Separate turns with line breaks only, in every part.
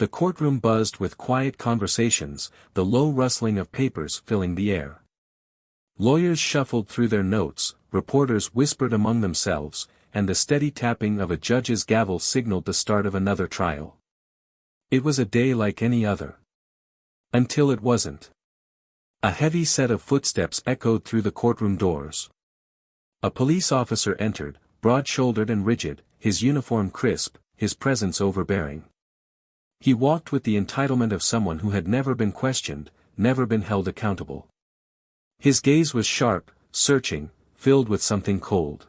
The courtroom buzzed with quiet conversations, the low rustling of papers filling the air. Lawyers shuffled through their notes, reporters whispered among themselves, and the steady tapping of a judge's gavel signaled the start of another trial. It was a day like any other. Until it wasn't. A heavy set of footsteps echoed through the courtroom doors. A police officer entered, broad-shouldered and rigid, his uniform crisp, his presence overbearing. He walked with the entitlement of someone who had never been questioned, never been held accountable. His gaze was sharp, searching, filled with something cold.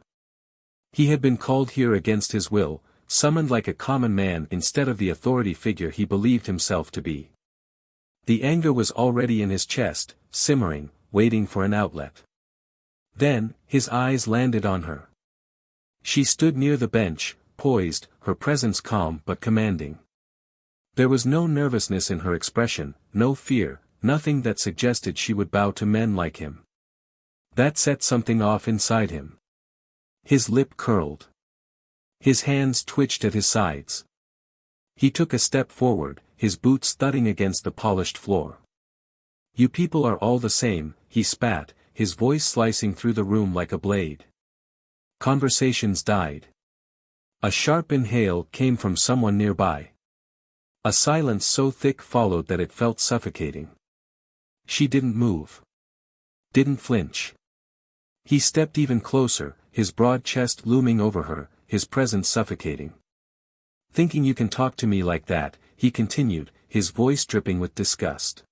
He had been called here against his will, summoned like a common man instead of the authority figure he believed himself to be. The anger was already in his chest, simmering, waiting for an outlet. Then, his eyes landed on her. She stood near the bench, poised, her presence calm but commanding. There was no nervousness in her expression, no fear, nothing that suggested she would bow to men like him. That set something off inside him. His lip curled. His hands twitched at his sides. He took a step forward, his boots thudding against the polished floor. "You people are all the same," he spat, his voice slicing through the room like a blade. Conversations died. A sharp inhale came from someone nearby. A silence so thick followed that it felt suffocating. She didn't move. Didn't flinch. He stepped even closer, his broad chest looming over her, his presence suffocating. "Thinking you can talk to me like that," he continued, his voice dripping with disgust.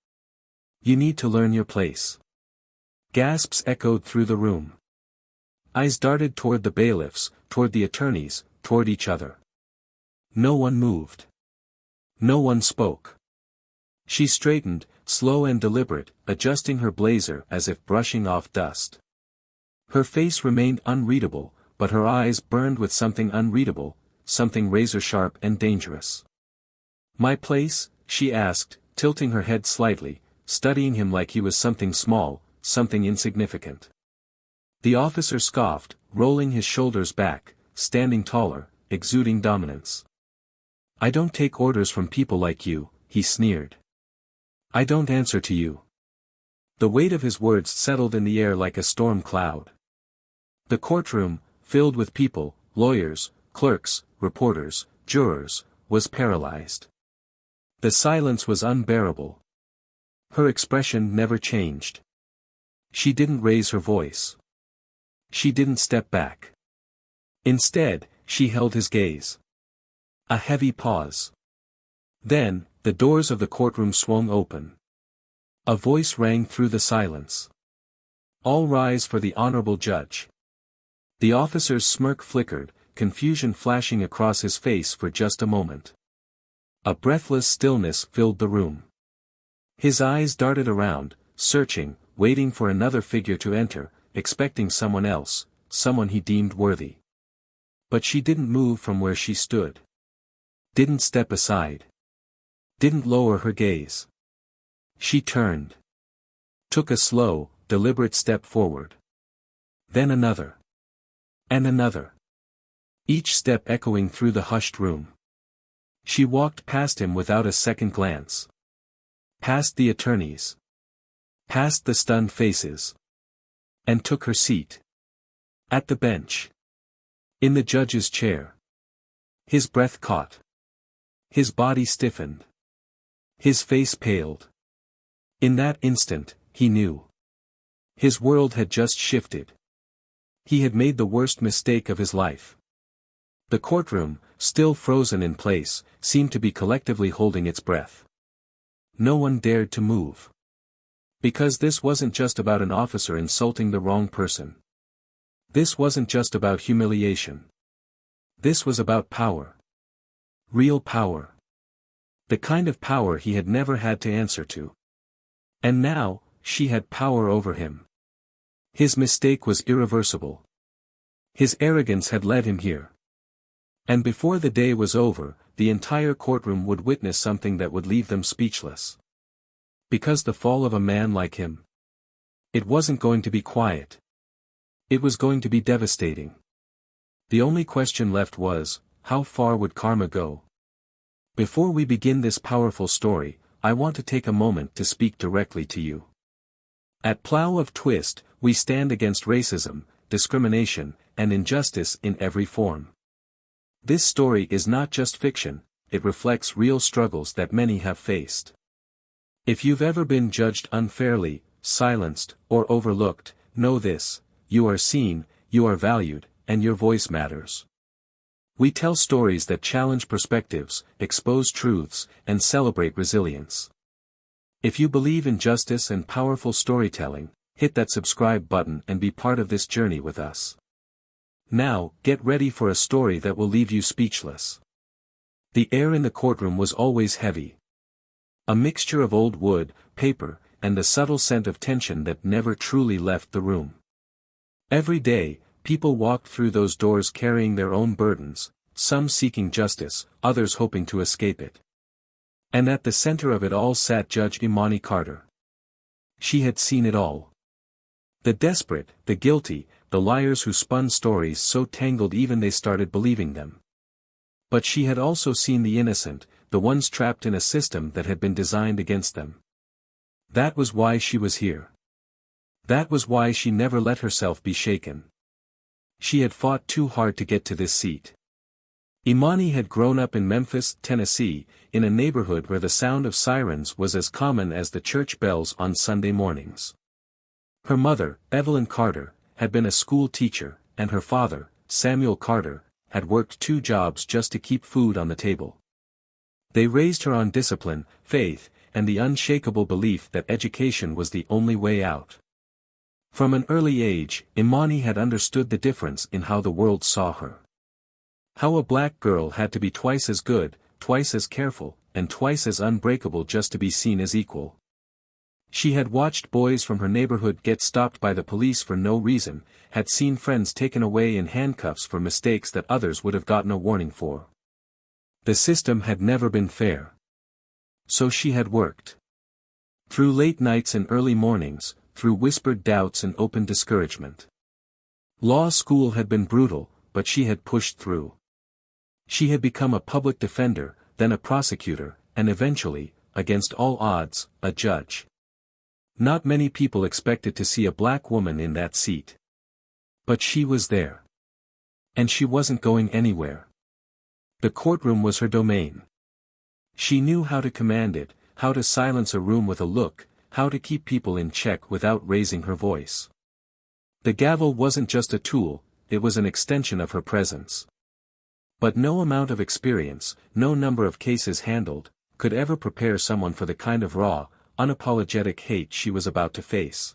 "You need to learn your place." Gasps echoed through the room. Eyes darted toward the bailiffs, toward the attorneys, toward each other. No one moved. No one spoke. She straightened, slow and deliberate, adjusting her blazer as if brushing off dust. Her face remained unreadable, but her eyes burned with something unreadable, something razor-sharp and dangerous. "My place?" she asked, tilting her head slightly, studying him like he was something small, something insignificant. The officer scoffed, rolling his shoulders back, standing taller, exuding dominance. "I don't take orders from people like you," he sneered. "I don't answer to you." The weight of his words settled in the air like a storm cloud. The courtroom, filled with people, lawyers, clerks, reporters, jurors, was paralyzed. The silence was unbearable. Her expression never changed. She didn't raise her voice. She didn't step back. Instead, she held his gaze. A heavy pause. Then, the doors of the courtroom swung open. A voice rang through the silence. "All rise for the honorable judge." The officer's smirk flickered, confusion flashing across his face for just a moment. A breathless stillness filled the room. His eyes darted around, searching, waiting for another figure to enter, expecting someone else, someone he deemed worthy. But she didn't move from where she stood. Didn't step aside. Didn't lower her gaze. She turned. Took a slow, deliberate step forward. Then another. And another. Each step echoing through the hushed room. She walked past him without a second glance. Past the attorneys. Past the stunned faces. And took her seat. At the bench. In the judge's chair. His breath caught. His body stiffened. His face paled. In that instant, he knew. His world had just shifted. He had made the worst mistake of his life. The courtroom, still frozen in place, seemed to be collectively holding its breath. No one dared to move. Because this wasn't just about an officer insulting the wrong person. This wasn't just about humiliation. This was about power. Real power. The kind of power he had never had to answer to. And now, she had power over him. His mistake was irreversible. His arrogance had led him here. And before the day was over, the entire courtroom would witness something that would leave them speechless. Because the fall of a man like him. It wasn't going to be quiet. It was going to be devastating. The only question left was, how far would karma go? Before we begin this powerful story, I want to take a moment to speak directly to you. At Plow of Twist, we stand against racism, discrimination, and injustice in every form. This story is not just fiction, it reflects real struggles that many have faced. If you've ever been judged unfairly, silenced, or overlooked, know this: you are seen, you are valued, and your voice matters. We tell stories that challenge perspectives, expose truths, and celebrate resilience. If you believe in justice and powerful storytelling, hit that subscribe button and be part of this journey with us. Now, get ready for a story that will leave you speechless. The air in the courtroom was always heavy. A mixture of old wood, paper, and the subtle scent of tension that never truly left the room. Every day, people walked through those doors carrying their own burdens, some seeking justice, others hoping to escape it. And at the center of it all sat Judge Imani Carter. She had seen it all. The desperate, the guilty, the liars who spun stories so tangled even they started believing them. But she had also seen the innocent, the ones trapped in a system that had been designed against them. That was why she was here. That was why she never let herself be shaken. She had fought too hard to get to this seat. Imani had grown up in Memphis, Tennessee, in a neighborhood where the sound of sirens was as common as the church bells on Sunday mornings. Her mother, Evelyn Carter, had been a school teacher, and her father, Samuel Carter, had worked 2 jobs just to keep food on the table. They raised her on discipline, faith, and the unshakable belief that education was the only way out. From an early age, Imani had understood the difference in how the world saw her. How a black girl had to be twice as good, twice as careful, and twice as unbreakable just to be seen as equal. She had watched boys from her neighborhood get stopped by the police for no reason, had seen friends taken away in handcuffs for mistakes that others would have gotten a warning for. The system had never been fair. So she had worked. Through late nights and early mornings, through whispered doubts and open discouragement. Law school had been brutal, but she had pushed through. She had become a public defender, then a prosecutor, and eventually, against all odds, a judge. Not many people expected to see a black woman in that seat. But she was there. And she wasn't going anywhere. The courtroom was her domain. She knew how to command it, how to silence a room with a look, how to keep people in check without raising her voice. The gavel wasn't just a tool, it was an extension of her presence. But no amount of experience, no number of cases handled, could ever prepare someone for the kind of raw, unapologetic hate she was about to face.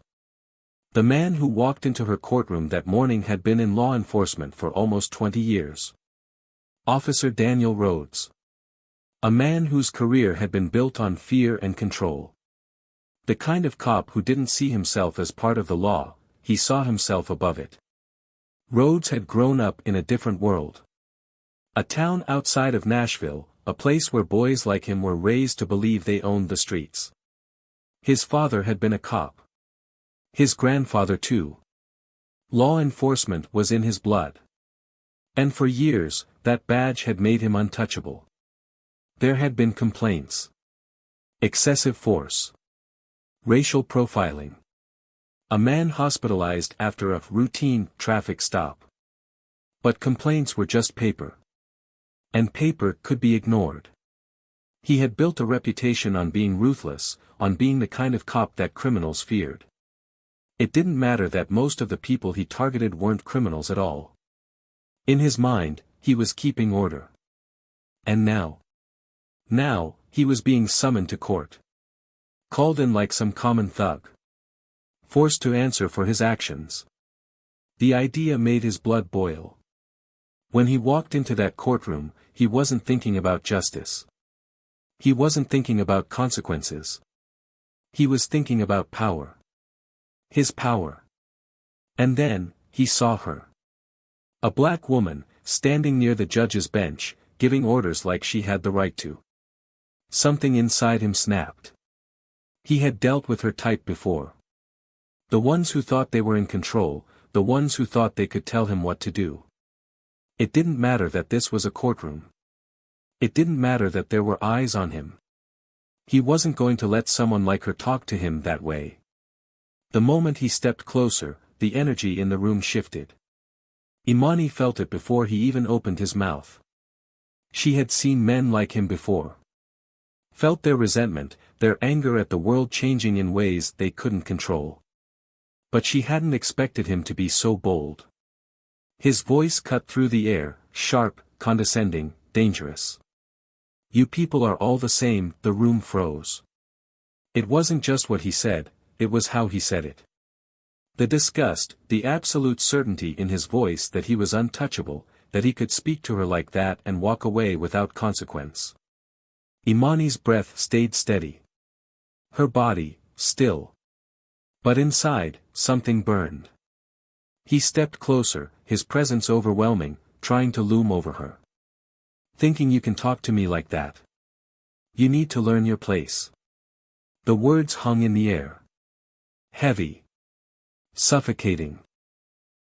The man who walked into her courtroom that morning had been in law enforcement for almost 20 years. Officer Daniel Rhodes. A man whose career had been built on fear and control. The kind of cop who didn't see himself as part of the law, he saw himself above it. Rhodes had grown up in a different world. A town outside of Nashville, a place where boys like him were raised to believe they owned the streets. His father had been a cop. His grandfather too. Law enforcement was in his blood. And for years, that badge had made him untouchable. There had been complaints. Excessive force. Racial profiling. A man hospitalized after a routine traffic stop. But complaints were just paper. And paper could be ignored. He had built a reputation on being ruthless, on being the kind of cop that criminals feared. It didn't matter that most of the people he targeted weren't criminals at all. In his mind, he was keeping order. And now, he was being summoned to court. Called in like some common thug. Forced to answer for his actions. The idea made his blood boil. When he walked into that courtroom, he wasn't thinking about justice. He wasn't thinking about consequences. He was thinking about power. His power. And then, he saw her. A black woman, standing near the judge's bench, giving orders like she had the right to. Something inside him snapped. He had dealt with her type before. The ones who thought they were in control, the ones who thought they could tell him what to do. It didn't matter that this was a courtroom. It didn't matter that there were eyes on him. He wasn't going to let someone like her talk to him that way. The moment he stepped closer, the energy in the room shifted. Imani felt it before he even opened his mouth. She had seen men like him before. Felt their resentment, their anger at the world changing in ways they couldn't control. But she hadn't expected him to be so bold. His voice cut through the air, sharp, condescending, dangerous. "You people are all the same." The room froze. It wasn't just what he said, it was how he said it. The disgust, the absolute certainty in his voice that he was untouchable, that he could speak to her like that and walk away without consequence. Imani's breath stayed steady. Her body, still. But inside, something burned. He stepped closer, his presence overwhelming, trying to loom over her. "Thinking you can talk to me like that? You need to learn your place." The words hung in the air. Heavy. Suffocating.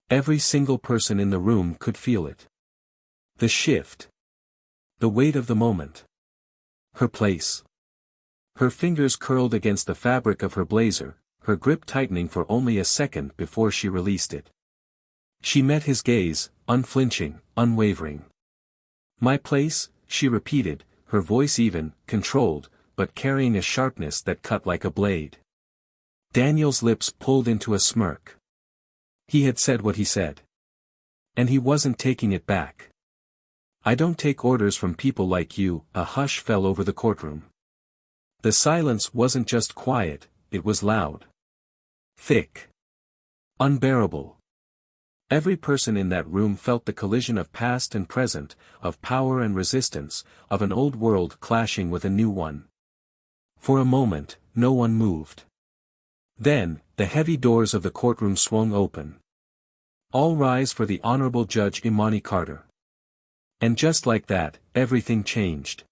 Every single person in the room could feel it. The shift. The weight of the moment. Her place. Her fingers curled against the fabric of her blazer, her grip tightening for only a second before she released it. She met his gaze, unflinching, unwavering. "My place," she repeated, her voice even, controlled, but carrying a sharpness that cut like a blade. Daniel's lips pulled into a smirk. He had said what he said. And he wasn't taking it back. "I don't take orders from people like you." A hush fell over the courtroom. The silence wasn't just quiet, it was loud. Thick. Unbearable. Every person in that room felt the collision of past and present, of power and resistance, of an old world clashing with a new one. For a moment, no one moved. Then, the heavy doors of the courtroom swung open. "All rise for the Honorable Judge Imani Carter." And just like that, everything changed.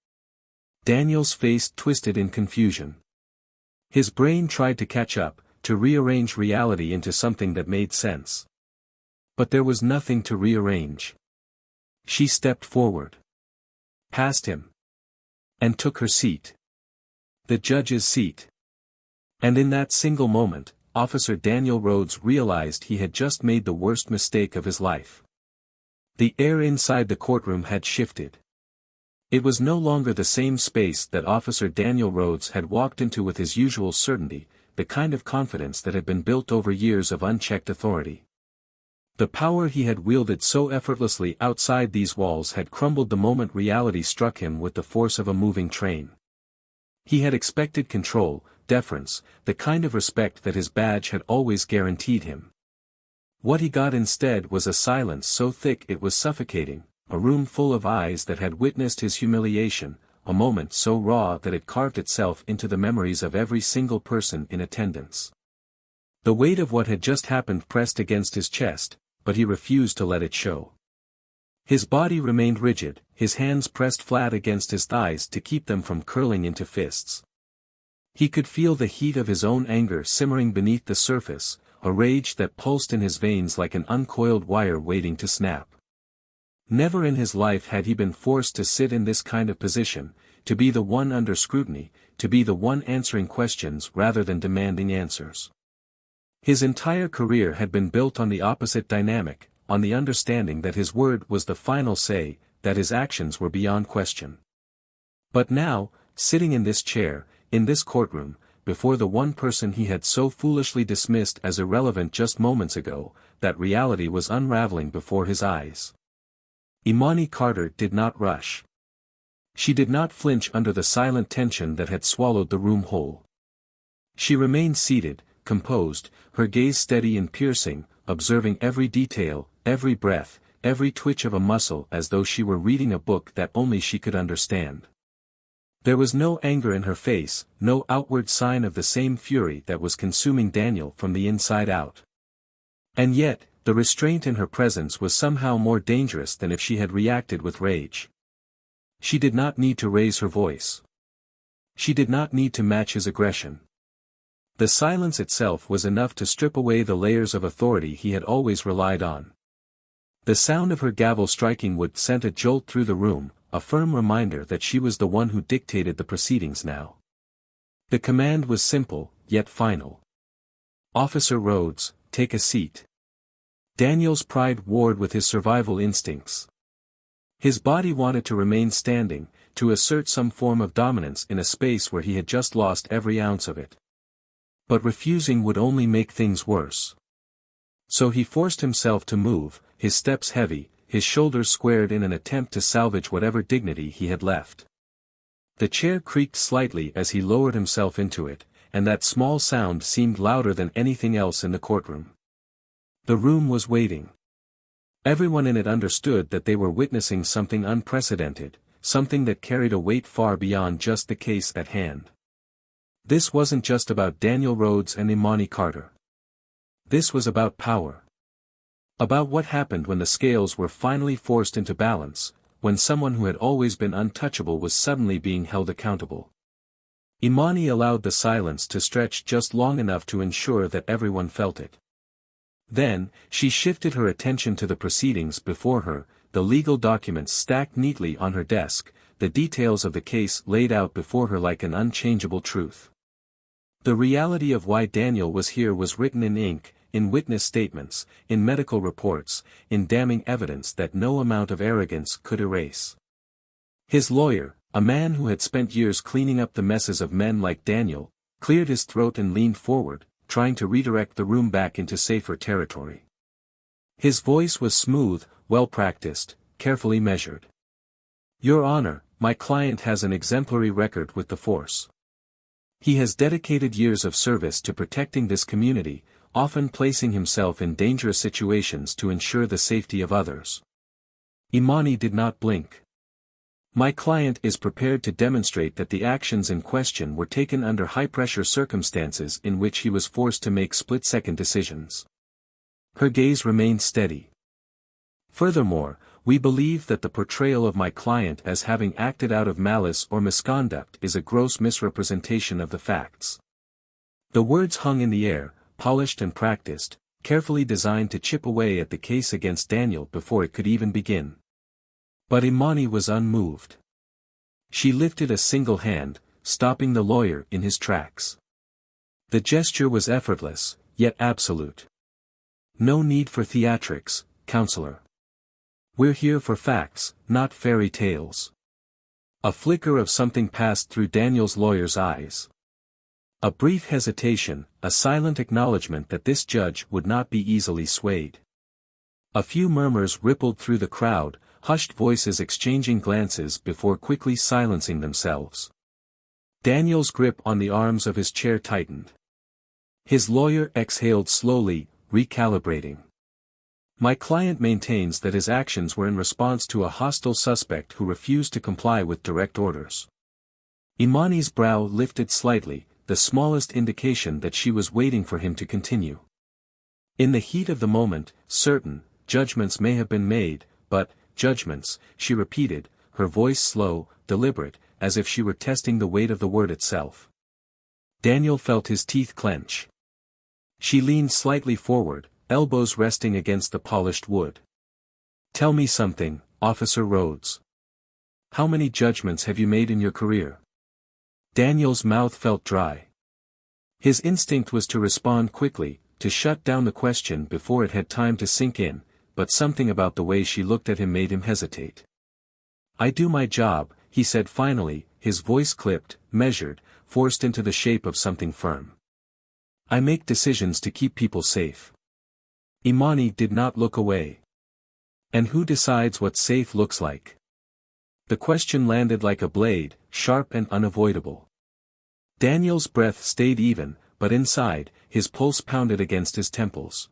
Daniel's face twisted in confusion. His brain tried to catch up, to rearrange reality into something that made sense. But there was nothing to rearrange. She stepped forward. Past him. And took her seat. The judge's seat. And in that single moment, Officer Daniel Rhodes realized he had just made the worst mistake of his life. The air inside the courtroom had shifted. It was no longer the same space that Officer Daniel Rhodes had walked into with his usual certainty, the kind of confidence that had been built over years of unchecked authority. The power he had wielded so effortlessly outside these walls had crumbled the moment reality struck him with the force of a moving train. He had expected control, deference, the kind of respect that his badge had always guaranteed him. What he got instead was a silence so thick it was suffocating, a room full of eyes that had witnessed his humiliation, a moment so raw that it carved itself into the memories of every single person in attendance. The weight of what had just happened pressed against his chest, but he refused to let it show. His body remained rigid, his hands pressed flat against his thighs to keep them from curling into fists. He could feel the heat of his own anger simmering beneath the surface, a rage that pulsed in his veins like an uncoiled wire waiting to snap. Never in his life had he been forced to sit in this kind of position, to be the one under scrutiny, to be the one answering questions rather than demanding answers. His entire career had been built on the opposite dynamic, on the understanding that his word was the final say, that his actions were beyond question. But now, sitting in this chair, in this courtroom, before the one person he had so foolishly dismissed as irrelevant just moments ago, that reality was unraveling before his eyes. Imani Carter did not rush. She did not flinch under the silent tension that had swallowed the room whole. She remained seated, composed, her gaze steady and piercing, observing every detail, every breath, every twitch of a muscle as though she were reading a book that only she could understand. There was no anger in her face, no outward sign of the same fury that was consuming Daniel from the inside out. And yet, the restraint in her presence was somehow more dangerous than if she had reacted with rage. She did not need to raise her voice. She did not need to match his aggression. The silence itself was enough to strip away the layers of authority he had always relied on. The sound of her gavel striking wood sent a jolt through the room, a firm reminder that she was the one who dictated the proceedings now. The command was simple, yet final. "Officer Rhodes, take a seat." Daniel's pride warred with his survival instincts. His body wanted to remain standing, to assert some form of dominance in a space where he had just lost every ounce of it. But refusing would only make things worse. So he forced himself to move, his steps heavy, his shoulders squared in an attempt to salvage whatever dignity he had left. The chair creaked slightly as he lowered himself into it, and that small sound seemed louder than anything else in the courtroom. The room was waiting. Everyone in it understood that they were witnessing something unprecedented, something that carried a weight far beyond just the case at hand. This wasn't just about Daniel Rhodes and Imani Carter. This was about power. About what happened when the scales were finally forced into balance, when someone who had always been untouchable was suddenly being held accountable. Imani allowed the silence to stretch just long enough to ensure that everyone felt it. Then, she shifted her attention to the proceedings before her, the legal documents stacked neatly on her desk, the details of the case laid out before her like an unchangeable truth. The reality of why Daniel was here was written in ink, in witness statements, in medical reports, in damning evidence that no amount of arrogance could erase. His lawyer, a man who had spent years cleaning up the messes of men like Daniel, cleared his throat and leaned forward, trying to redirect the room back into safer territory. His voice was smooth, well-practiced, carefully measured. "Your Honor, my client has an exemplary record with the force. He has dedicated years of service to protecting this community, often placing himself in dangerous situations to ensure the safety of others." Imani did not blink. "My client is prepared to demonstrate that the actions in question were taken under high-pressure circumstances in which he was forced to make split-second decisions." Her gaze remained steady. "Furthermore, we believe that the portrayal of my client as having acted out of malice or misconduct is a gross misrepresentation of the facts." The words hung in the air, polished and practiced, carefully designed to chip away at the case against Daniel before it could even begin. But Imani was unmoved. She lifted a single hand, stopping the lawyer in his tracks. The gesture was effortless, yet absolute. "No need for theatrics, counselor. We're here for facts, not fairy tales." A flicker of something passed through Daniel's lawyer's eyes. A brief hesitation, a silent acknowledgement that this judge would not be easily swayed. A few murmurs rippled through the crowd, hushed voices exchanging glances before quickly silencing themselves. Daniel's grip on the arms of his chair tightened. His lawyer exhaled slowly, recalibrating. "My client maintains that his actions were in response to a hostile suspect who refused to comply with direct orders." Imani's brow lifted slightly, the smallest indication that she was waiting for him to continue. "In the heat of the moment, certain judgments may have been made, but judgments," she repeated, her voice slow, deliberate, as if she were testing the weight of the word itself. Daniel felt his teeth clench. She leaned slightly forward, elbows resting against the polished wood. "Tell me something, Officer Rhodes. How many judgments have you made in your career?" Daniel's mouth felt dry. His instinct was to respond quickly, to shut down the question before it had time to sink in, but something about the way she looked at him made him hesitate. "I do my job," he said finally, his voice clipped, measured, forced into the shape of something firm. "I make decisions to keep people safe." Imani did not look away. "And who decides what safe looks like?" The question landed like a blade, sharp and unavoidable. Daniel's breath stayed even, but inside, his pulse pounded against his temples.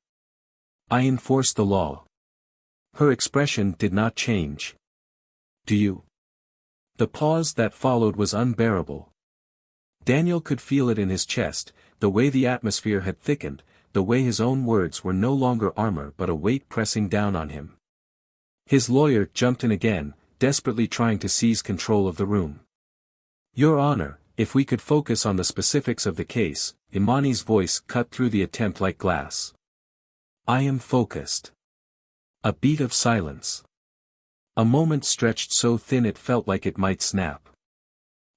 "I enforce the law." Her expression did not change. "Do you?" The pause that followed was unbearable. Daniel could feel it in his chest, the way the atmosphere had thickened, the way his own words were no longer armor but a weight pressing down on him. His lawyer jumped in again, desperately trying to seize control of the room. "Your Honor, if we could focus on the specifics of the case," Imani's voice cut through the attempt like glass. "I am focused." A beat of silence. A moment stretched so thin it felt like it might snap.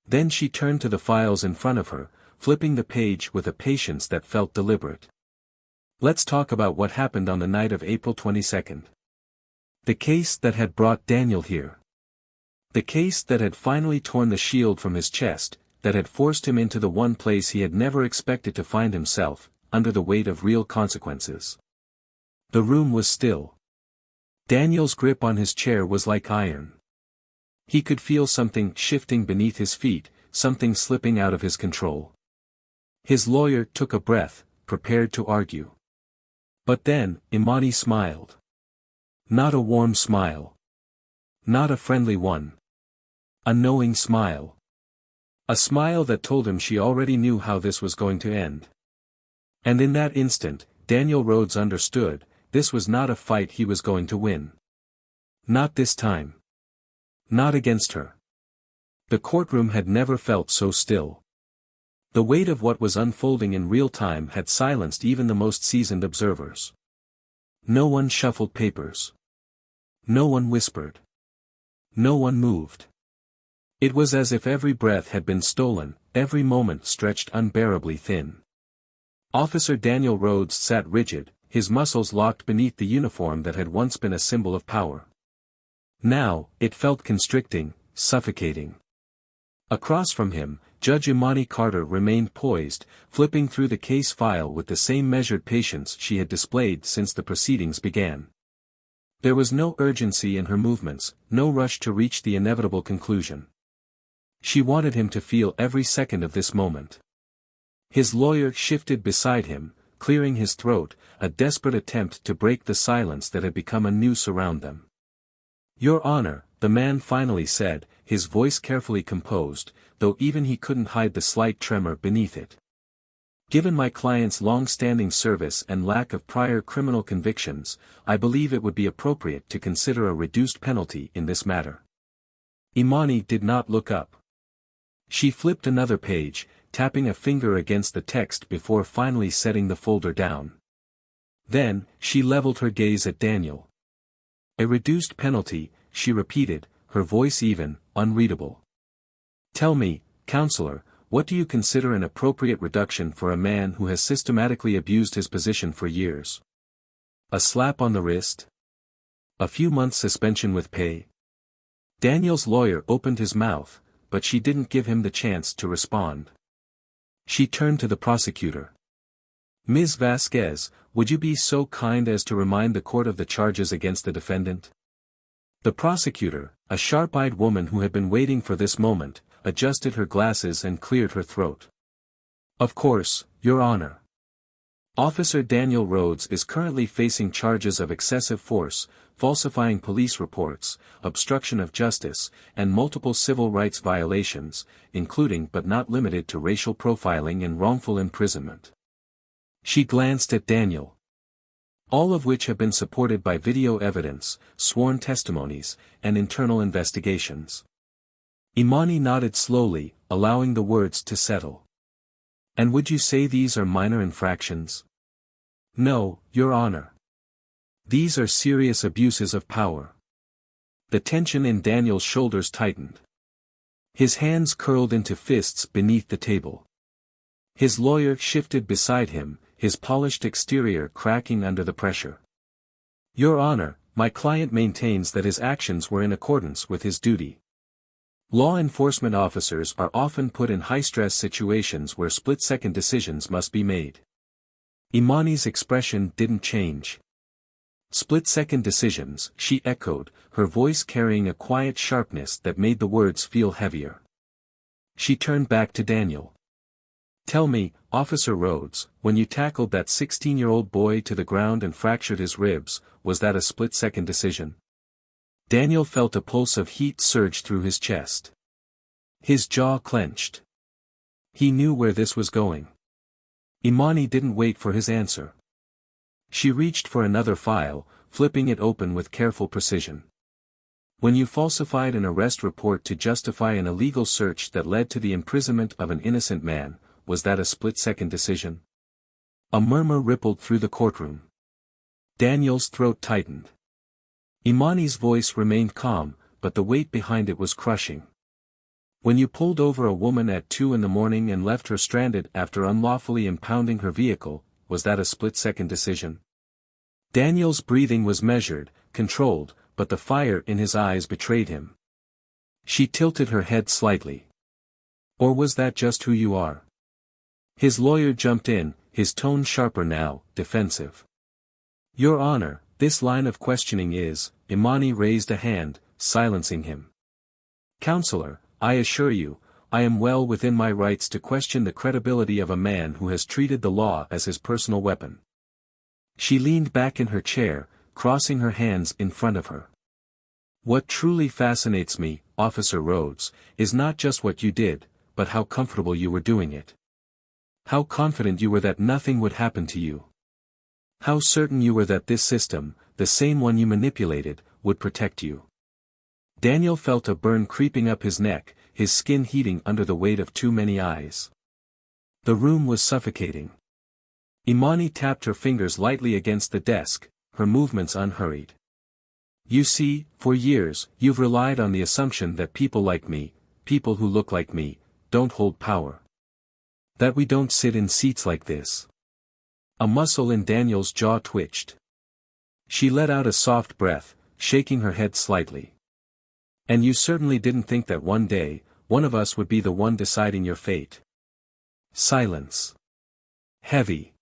Then she turned to the files in front of her, flipping the page with a patience that felt deliberate. Let's talk about what happened on the night of April 22nd. The case that had brought Daniel here. The case that had finally torn the shield from his chest, that had forced him into the one place he had never expected to find himself, under the weight of real consequences. The room was still. Daniel's grip on his chair was like iron. He could feel something shifting beneath his feet, something slipping out of his control. His lawyer took a breath, prepared to argue. But then, Imani smiled. Not a warm smile. Not a friendly one. A knowing smile. A smile that told him she already knew how this was going to end. And in that instant, Daniel Rhodes understood, this was not a fight he was going to win. Not this time. Not against her. The courtroom had never felt so still. The weight of what was unfolding in real time had silenced even the most seasoned observers. No one shuffled papers. No one whispered. No one moved. It was as if every breath had been stolen, every moment stretched unbearably thin. Officer Daniel Rhodes sat rigid, his muscles locked beneath the uniform that had once been a symbol of power. Now, it felt constricting, suffocating. Across from him, Judge Imani Carter remained poised, flipping through the case file with the same measured patience she had displayed since the proceedings began. There was no urgency in her movements, no rush to reach the inevitable conclusion. She wanted him to feel every second of this moment. His lawyer shifted beside him, clearing his throat, a desperate attempt to break the silence that had become a noose around them. Your Honor, the man finally said, his voice carefully composed, though even he couldn't hide the slight tremor beneath it. Given my client's long-standing service and lack of prior criminal convictions, I believe it would be appropriate to consider a reduced penalty in this matter. Imani did not look up. She flipped another page, tapping a finger against the text before finally setting the folder down. Then, she leveled her gaze at Daniel. A reduced penalty, she repeated, her voice even, unreadable. Tell me, counselor, what do you consider an appropriate reduction for a man who has systematically abused his position for years? A slap on the wrist? A few months suspension with pay? Daniel's lawyer opened his mouth, but she didn't give him the chance to respond. She turned to the prosecutor. Ms. Vasquez, would you be so kind as to remind the court of the charges against the defendant? The prosecutor, a sharp-eyed woman who had been waiting for this moment, adjusted her glasses and cleared her throat. Of course, Your Honor. Officer Daniel Rhodes is currently facing charges of excessive force, falsifying police reports, obstruction of justice, and multiple civil rights violations, including but not limited to racial profiling and wrongful imprisonment. She glanced at Daniel. All of which have been supported by video evidence, sworn testimonies, and internal investigations. Imani nodded slowly, allowing the words to settle. And would you say these are minor infractions? No, Your Honor. These are serious abuses of power. The tension in Daniel's shoulders tightened. His hands curled into fists beneath the table. His lawyer shifted beside him, his polished exterior cracking under the pressure. Your Honor, my client maintains that his actions were in accordance with his duty. Law enforcement officers are often put in high-stress situations where split-second decisions must be made. Imani's expression didn't change. Split-second decisions, she echoed, her voice carrying a quiet sharpness that made the words feel heavier. She turned back to Daniel. Tell me, Officer Rhodes, when you tackled that 16-year-old boy to the ground and fractured his ribs, was that a split-second decision? Daniel felt a pulse of heat surge through his chest. His jaw clenched. He knew where this was going. Imani didn't wait for his answer. She reached for another file, flipping it open with careful precision. When you falsified an arrest report to justify an illegal search that led to the imprisonment of an innocent man, was that a split-second decision? A murmur rippled through the courtroom. Daniel's throat tightened. Imani's voice remained calm, but the weight behind it was crushing. When you pulled over a woman at 2 in the morning and left her stranded after unlawfully impounding her vehicle, was that a split-second decision? Daniel's breathing was measured, controlled, but the fire in his eyes betrayed him. She tilted her head slightly. Or was that just who you are? His lawyer jumped in, his tone sharper now, defensive. Your Honor, this line of questioning is, Imani raised a hand, silencing him. Counselor, I assure you, I am well within my rights to question the credibility of a man who has treated the law as his personal weapon. She leaned back in her chair, crossing her hands in front of her. What truly fascinates me, Officer Rhodes, is not just what you did, but how comfortable you were doing it. How confident you were that nothing would happen to you. How certain you were that this system, the same one you manipulated, would protect you. Daniel felt a burn creeping up his neck, his skin heating under the weight of too many eyes. The room was suffocating. Imani tapped her fingers lightly against the desk, her movements unhurried. You see, for years, you've relied on the assumption that people like me, people who look like me, don't hold power. That we don't sit in seats like this. A muscle in Daniel's jaw twitched. She let out a soft breath, shaking her head slightly. And you certainly didn't think that one day, one of us would be the one deciding your fate. Silence. Heavy.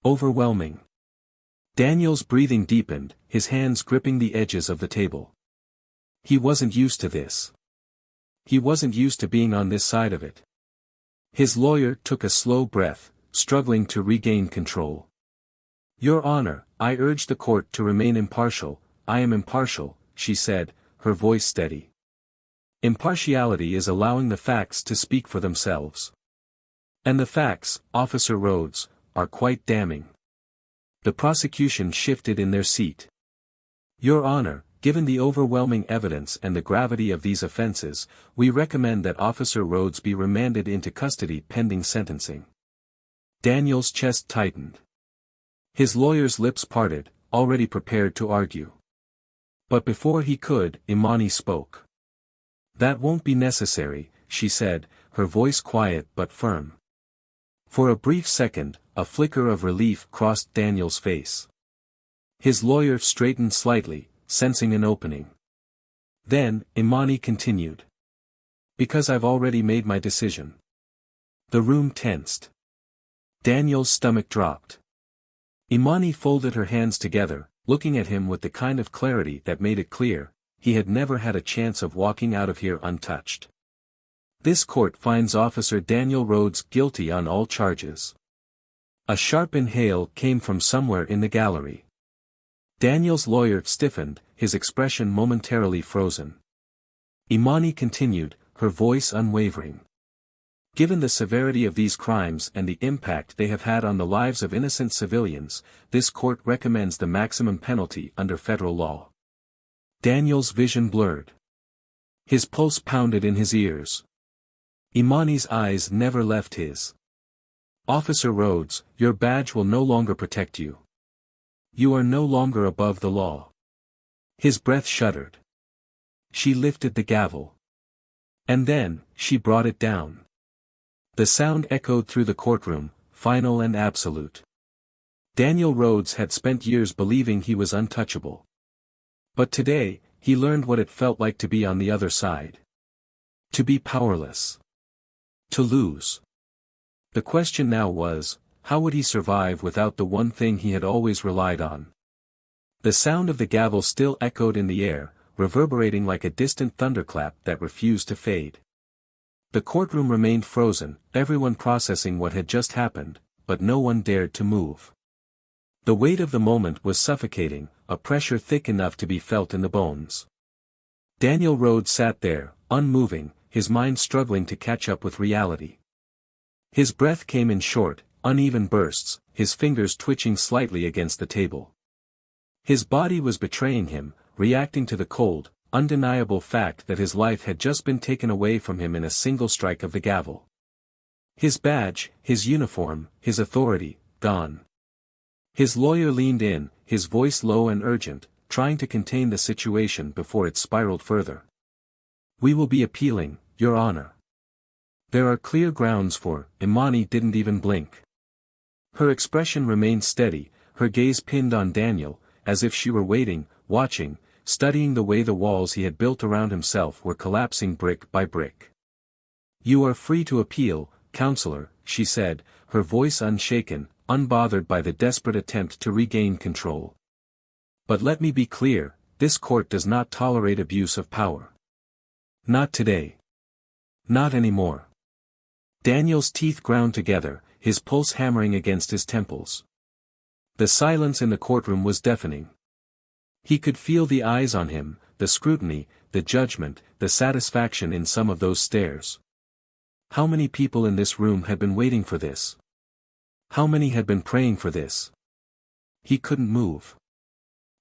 Overwhelming. Daniel's breathing deepened, his hands gripping the edges of the table. He wasn't used to this. He wasn't used to being on this side of it. His lawyer took a slow breath, struggling to regain control. Your Honor, I urge the court to remain impartial. I am impartial, she said, her voice steady. Impartiality is allowing the facts to speak for themselves. And the facts, Officer Rhodes, are quite damning. The prosecution shifted in their seat. Your Honor, given the overwhelming evidence and the gravity of these offenses, we recommend that Officer Rhodes be remanded into custody pending sentencing. Daniel's chest tightened. His lawyer's lips parted, already prepared to argue. But before he could, Imani spoke. That won't be necessary, she said, her voice quiet but firm. For a brief second, a flicker of relief crossed Daniel's face. His lawyer straightened slightly, sensing an opening. Then, Imani continued. Because I've already made my decision. The room tensed. Daniel's stomach dropped. Imani folded her hands together, looking at him with the kind of clarity that made it clear, he had never had a chance of walking out of here untouched. This court finds Officer Daniel Rhodes guilty on all charges. A sharp inhale came from somewhere in the gallery. Daniel's lawyer stiffened, his expression momentarily frozen. Imani continued, her voice unwavering. Given the severity of these crimes and the impact they have had on the lives of innocent civilians, this court recommends the maximum penalty under federal law. Daniel's vision blurred. His pulse pounded in his ears. Imani's eyes never left his. Officer Rhodes, your badge will no longer protect you. You are no longer above the law. His breath shuddered. She lifted the gavel. And then, she brought it down. The sound echoed through the courtroom, final and absolute. Daniel Rhodes had spent years believing he was untouchable. But today, he learned what it felt like to be on the other side. To be powerless. To lose. The question now was, how would he survive without the one thing he had always relied on? The sound of the gavel still echoed in the air, reverberating like a distant thunderclap that refused to fade. The courtroom remained frozen, everyone processing what had just happened, but no one dared to move. The weight of the moment was suffocating, a pressure thick enough to be felt in the bones. Daniel Rhodes sat there, unmoving, his mind struggling to catch up with reality. His breath came in short, uneven bursts, his fingers twitching slightly against the table. His body was betraying him, reacting to the cold, undeniable fact that his life had just been taken away from him in a single strike of the gavel. His badge, his uniform, his authority, gone. His lawyer leaned in, his voice low and urgent, trying to contain the situation before it spiraled further. "We will be appealing, Your Honor. There are clear grounds for." Imani didn't even blink. Her expression remained steady, her gaze pinned on Daniel, as if she were waiting, watching, studying the way the walls he had built around himself were collapsing brick by brick. "You are free to appeal, Counselor," she said, her voice unshaken, unbothered by the desperate attempt to regain control. "But let me be clear, this court does not tolerate abuse of power. Not today. Not anymore." Daniel's teeth ground together, his pulse hammering against his temples. The silence in the courtroom was deafening. He could feel the eyes on him, the scrutiny, the judgment, the satisfaction in some of those stares. How many people in this room had been waiting for this? How many had been praying for this? He couldn't move.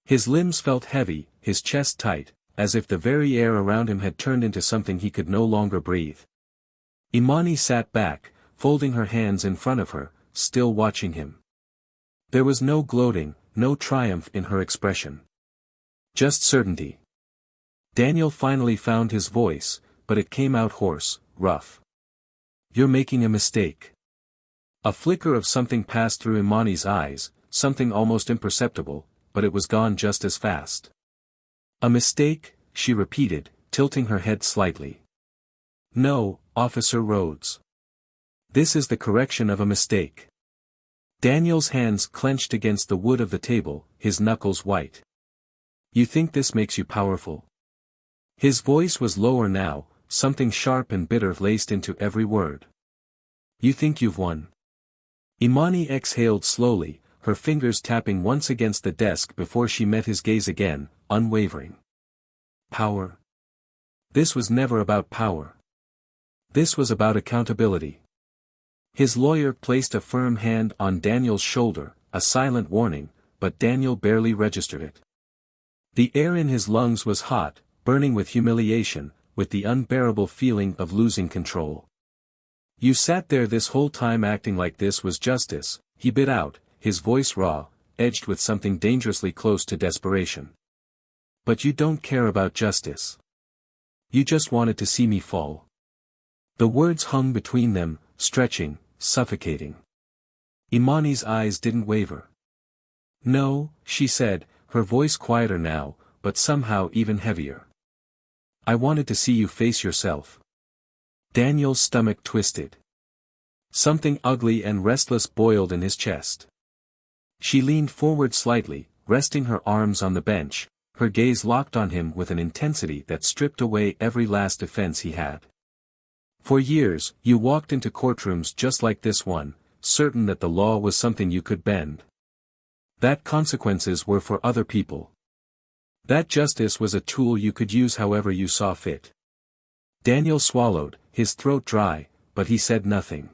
His limbs felt heavy, his chest tight, as if the very air around him had turned into something he could no longer breathe. Imani sat back, folding her hands in front of her, still watching him. There was no gloating, no triumph in her expression. Just certainty. Daniel finally found his voice, but it came out hoarse, rough. "You're making a mistake." A flicker of something passed through Imani's eyes, something almost imperceptible, but it was gone just as fast. "A mistake?" she repeated, tilting her head slightly. "No, Officer Rhodes. This is the correction of a mistake." Daniel's hands clenched against the wood of the table, his knuckles white. "You think this makes you powerful?" His voice was lower now, something sharp and bitter laced into every word. "You think you've won?" Imani exhaled slowly, her fingers tapping once against the desk before she met his gaze again, unwavering. Power? This was never about power. This was about accountability. His lawyer placed a firm hand on Daniel's shoulder, a silent warning, but Daniel barely registered it. The air in his lungs was hot, burning with humiliation, with the unbearable feeling of losing control. "You sat there this whole time acting like this was justice," he bit out, his voice raw, edged with something dangerously close to desperation. "But you don't care about justice. You just wanted to see me fall." The words hung between them, stretching, suffocating. Imani's eyes didn't waver. "No," she said, her voice quieter now, but somehow even heavier. "I wanted to see you face yourself." Daniel's stomach twisted. Something ugly and restless boiled in his chest. She leaned forward slightly, resting her arms on the bench, her gaze locked on him with an intensity that stripped away every last defense he had. "For years, you walked into courtrooms just like this one, certain that the law was something you could bend. That consequences were for other people. That justice was a tool you could use however you saw fit." Daniel swallowed, his throat dry, but he said nothing.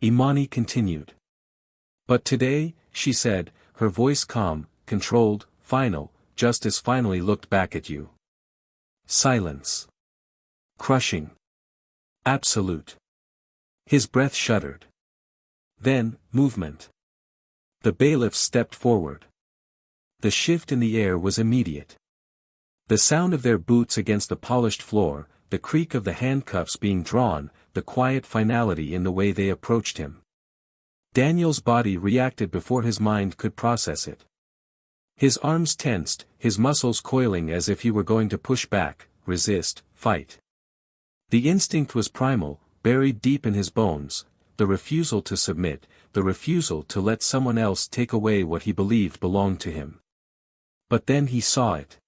Imani continued. "But today," she said, her voice calm, controlled, final, justice finally looked back at you. Silence. Crushing. Absolute. His breath shuddered. Then, movement. The bailiffs stepped forward. The shift in the air was immediate. The sound of their boots against the polished floor, the creak of the handcuffs being drawn, the quiet finality in the way they approached him. Daniel's body reacted before his mind could process it. His arms tensed, his muscles coiling as if he were going to push back, resist, fight. The instinct was primal, buried deep in his bones, the refusal to submit, the refusal to let someone else take away what he believed belonged to him. But then he saw it.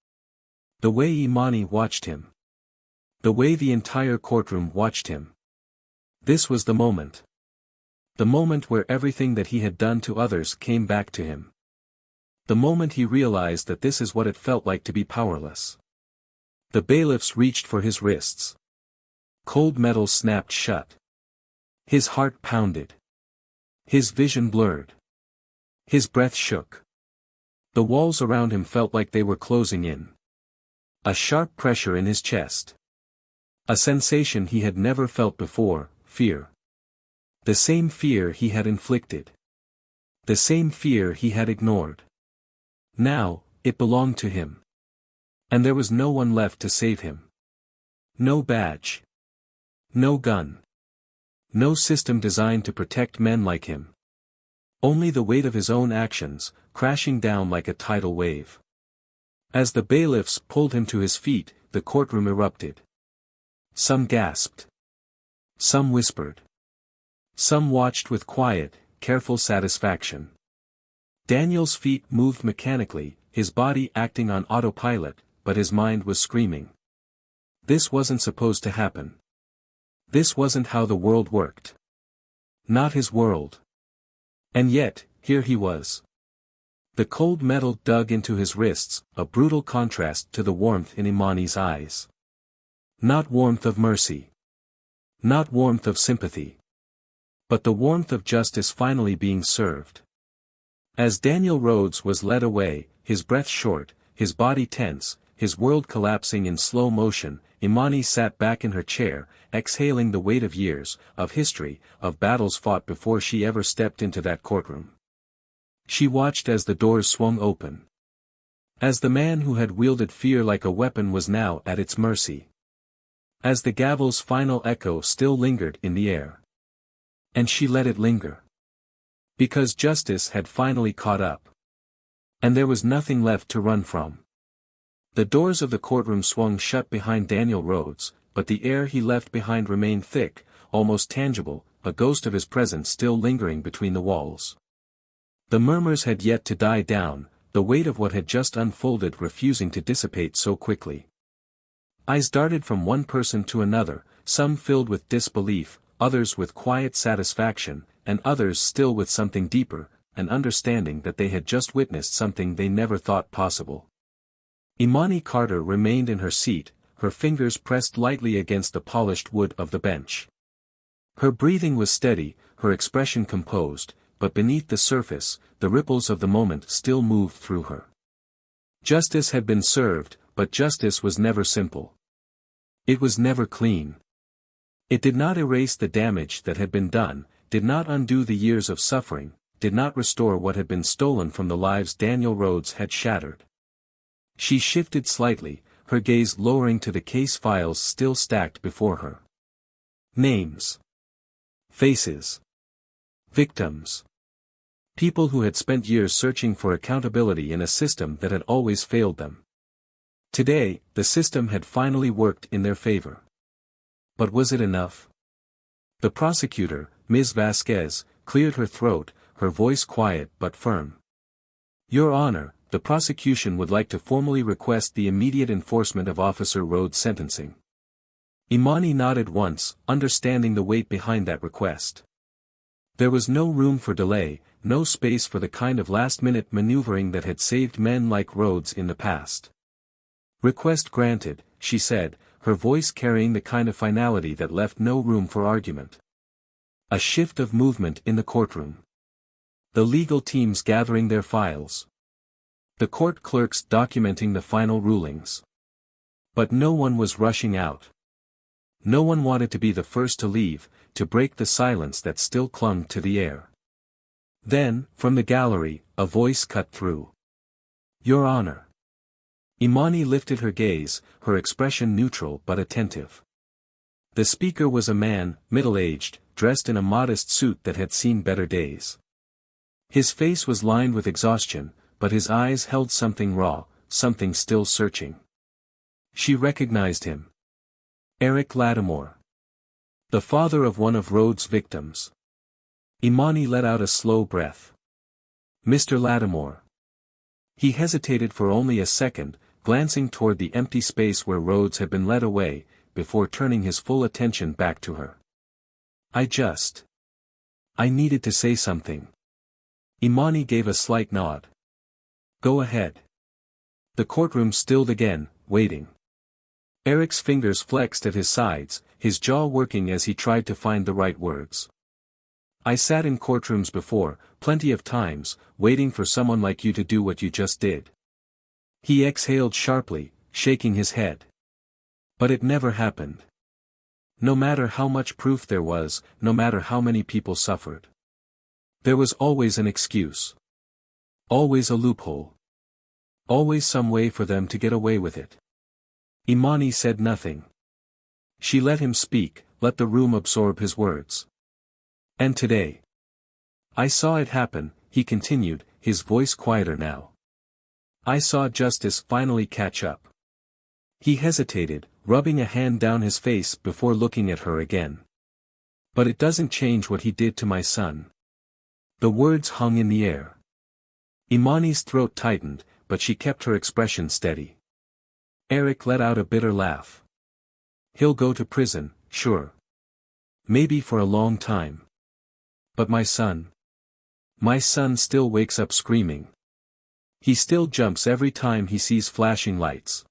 The way Imani watched him. The way the entire courtroom watched him. This was the moment. The moment where everything that he had done to others came back to him. The moment he realized that this is what it felt like to be powerless. The bailiffs reached for his wrists. Cold metal snapped shut. His heart pounded. His vision blurred. His breath shook. The walls around him felt like they were closing in. A sharp pressure in his chest. A sensation he had never felt before, fear. The same fear he had inflicted. The same fear he had ignored. Now, It belonged to him. And there was no one left to save him. No badge. No gun. No system designed to protect men like him. Only the weight of his own actions, crashing down like a tidal wave. As the bailiffs pulled him to his feet, the courtroom erupted. Some gasped. Some whispered. Some watched with quiet, careful satisfaction. Daniel's feet moved mechanically, his body acting on autopilot, but his mind was screaming. This wasn't supposed to happen. This wasn't how the world worked. Not his world. And yet, here he was. The cold metal dug into his wrists, a brutal contrast to the warmth in Imani's eyes. Not warmth of mercy. Not warmth of sympathy. But the warmth of justice finally being served. As Daniel Rhodes was led away, his breath short, his body tense, his world collapsing in slow motion, Imani sat back in her chair, exhaling the weight of years, of history, of battles fought before she ever stepped into that courtroom. She watched as the doors swung open. As the man who had wielded fear like a weapon was now at its mercy. As the gavel's final echo still lingered in the air. And she let it linger. Because justice had finally caught up. And there was nothing left to run from. The doors of the courtroom swung shut behind Daniel Rhodes, but the air he left behind remained thick, almost tangible, a ghost of his presence still lingering between the walls. The murmurs had yet to die down, the weight of what had just unfolded refusing to dissipate so quickly. Eyes darted from one person to another, some filled with disbelief, others with quiet satisfaction, and others still with something deeper, an understanding that they had just witnessed something they never thought possible. Imani Carter remained in her seat, her fingers pressed lightly against the polished wood of the bench. Her breathing was steady, her expression composed, but beneath the surface, the ripples of the moment still moved through her. Justice had been served, but justice was never simple. It was never clean. It did not erase the damage that had been done, did not undo the years of suffering, did not restore what had been stolen from the lives Daniel Rhodes had shattered. She shifted slightly, her gaze lowering to the case files still stacked before her. Names. Faces. Victims. People who had spent years searching for accountability in a system that had always failed them. Today, the system had finally worked in their favor. But was it enough? The prosecutor, Ms. Vasquez, cleared her throat, her voice quiet but firm. Your Honor, the prosecution would like to formally request the immediate enforcement of Officer Rhodes' sentencing. Imani nodded once, understanding the weight behind that request. There was no room for delay, no space for the kind of last-minute maneuvering that had saved men like Rhodes in the past. Request granted, she said, her voice carrying the kind of finality that left no room for argument. A shift of movement in the courtroom. The legal teams gathering their files. The court clerks documenting the final rulings. But no one was rushing out. No one wanted to be the first to leave, to break the silence that still clung to the air. Then, from the gallery, a voice cut through. Your Honor. Imani lifted her gaze, her expression neutral but attentive. The speaker was a man, middle-aged, dressed in a modest suit that had seen better days. His face was lined with exhaustion, but his eyes held something raw, something still searching. She recognized him. Eric Latimore. The father of one of Rhodes' victims. Imani let out a slow breath. Mr. Latimore. He hesitated for only a second, glancing toward the empty space where Rhodes had been led away, before turning his full attention back to her. I needed to say something. Imani gave a slight nod. Go ahead. The courtroom stilled again, waiting. Eric's fingers flexed at his sides, his jaw working as he tried to find the right words. I sat in courtrooms before, plenty of times, waiting for someone like you to do what you just did. He exhaled sharply, shaking his head. But it never happened. No matter how much proof there was, no matter how many people suffered. There was always an excuse. Always a loophole. Always some way for them to get away with it. Imani said nothing. She let him speak, let the room absorb his words. And today. I saw it happen, he continued, his voice quieter now. I saw justice finally catch up. He hesitated, rubbing a hand down his face before looking at her again. But it doesn't change what he did to my son. The words hung in the air. Imani's throat tightened, but she kept her expression steady. Eric let out a bitter laugh. He'll go to prison, sure. Maybe for a long time. But my son? My son still wakes up screaming. He still jumps every time he sees flashing lights.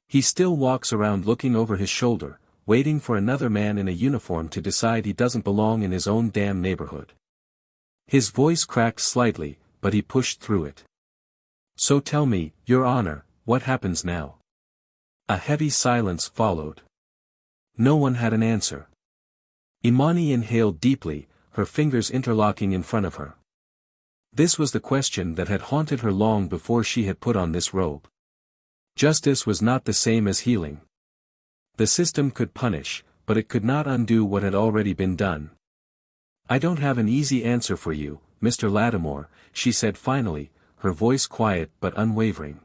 He still walks around looking over his shoulder, waiting for another man in a uniform to decide he doesn't belong in his own damn neighborhood. His voice cracked slightly, but he pushed through it. So tell me, Your Honor, what happens now? A heavy silence followed. No one had an answer. Imani inhaled deeply, her fingers interlocking in front of her. This was the question that had haunted her long before she had put on this robe. Justice was not the same as healing. The system could punish, but it could not undo what had already been done. I don't have an easy answer for you, Mr. Latimore, she said finally, her voice quiet but unwavering.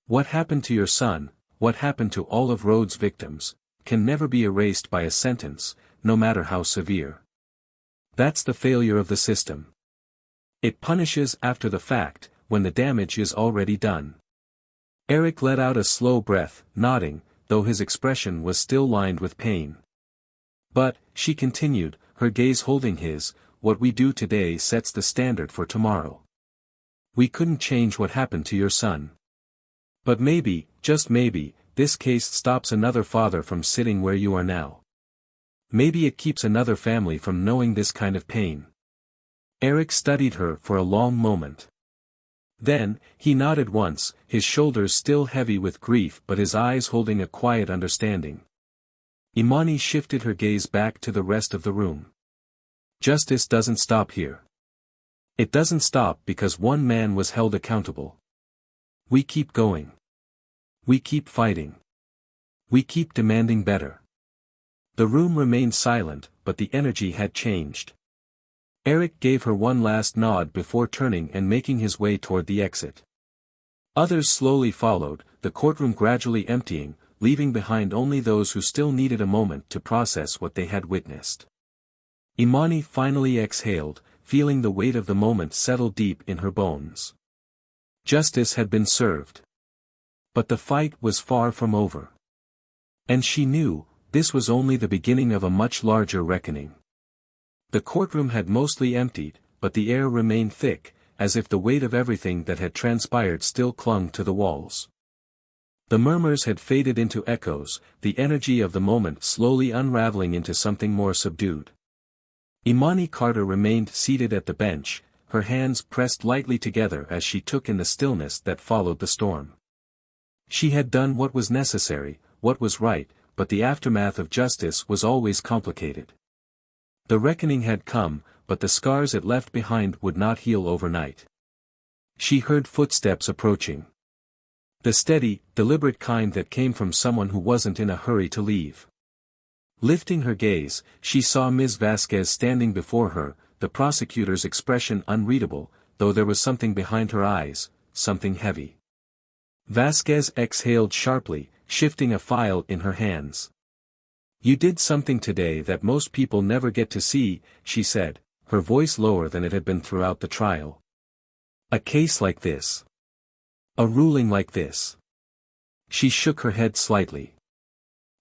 What happened to your son, what happened to all of Rhodes' victims, can never be erased by a sentence, no matter how severe. That's the failure of the system. It punishes after the fact, when the damage is already done. Eric let out a slow breath, nodding, though his expression was still lined with pain. But, she continued, her gaze holding his, what we do today sets the standard for tomorrow. We couldn't change what happened to your son. But maybe, just maybe, this case stops another father from sitting where you are now. Maybe it keeps another family from knowing this kind of pain. Eric studied her for a long moment. Then, he nodded once, his shoulders still heavy with grief but his eyes holding a quiet understanding. Imani shifted her gaze back to the rest of the room. Justice doesn't stop here. It doesn't stop because one man was held accountable. We keep going. We keep fighting. We keep demanding better. The room remained silent, but the energy had changed. Eric gave her one last nod before turning and making his way toward the exit. Others slowly followed, the courtroom gradually emptying, leaving behind only those who still needed a moment to process what they had witnessed. Imani finally exhaled, feeling the weight of the moment settle deep in her bones. Justice had been served. But the fight was far from over. And she knew, this was only the beginning of a much larger reckoning. The courtroom had mostly emptied, but the air remained thick, as if the weight of everything that had transpired still clung to the walls. The murmurs had faded into echoes, the energy of the moment slowly unraveling into something more subdued. Imani Carter remained seated at the bench, her hands pressed lightly together as she took in the stillness that followed the storm. She had done what was necessary, what was right, but the aftermath of justice was always complicated. The reckoning had come, but the scars it left behind would not heal overnight. She heard footsteps approaching. The steady, deliberate kind that came from someone who wasn't in a hurry to leave. Lifting her gaze, she saw Ms. Vasquez standing before her, the prosecutor's expression unreadable, though there was something behind her eyes, something heavy. Vasquez exhaled sharply, shifting a file in her hands. You did something today that most people never get to see, she said, her voice lower than it had been throughout the trial. A case like this. A ruling like this. She shook her head slightly.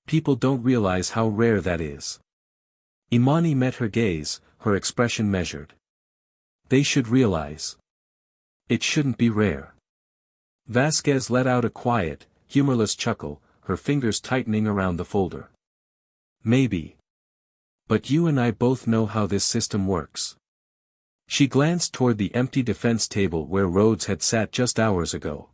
People don't realize how rare that is. Imani met her gaze, her expression measured. They should realize. It shouldn't be rare. Vasquez let out a quiet, humorless chuckle, her fingers tightening around the folder. Maybe. But you and I both know how this system works. She glanced toward the empty defense table where Rhodes had sat just hours ago.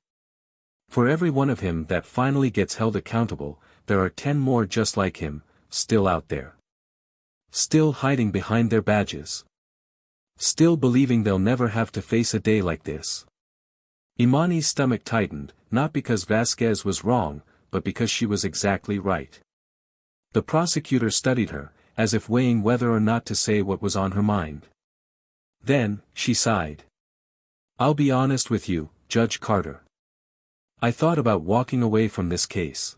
For every one of him that finally gets held accountable, there are 10 more just like him, still out there. Still hiding behind their badges. Still believing they'll never have to face a day like this. Imani's stomach tightened, not because Vasquez was wrong, but because she was exactly right. The prosecutor studied her, as if weighing whether or not to say what was on her mind. Then, she sighed. "I'll be honest with you, Judge Carter. I thought about walking away from this case.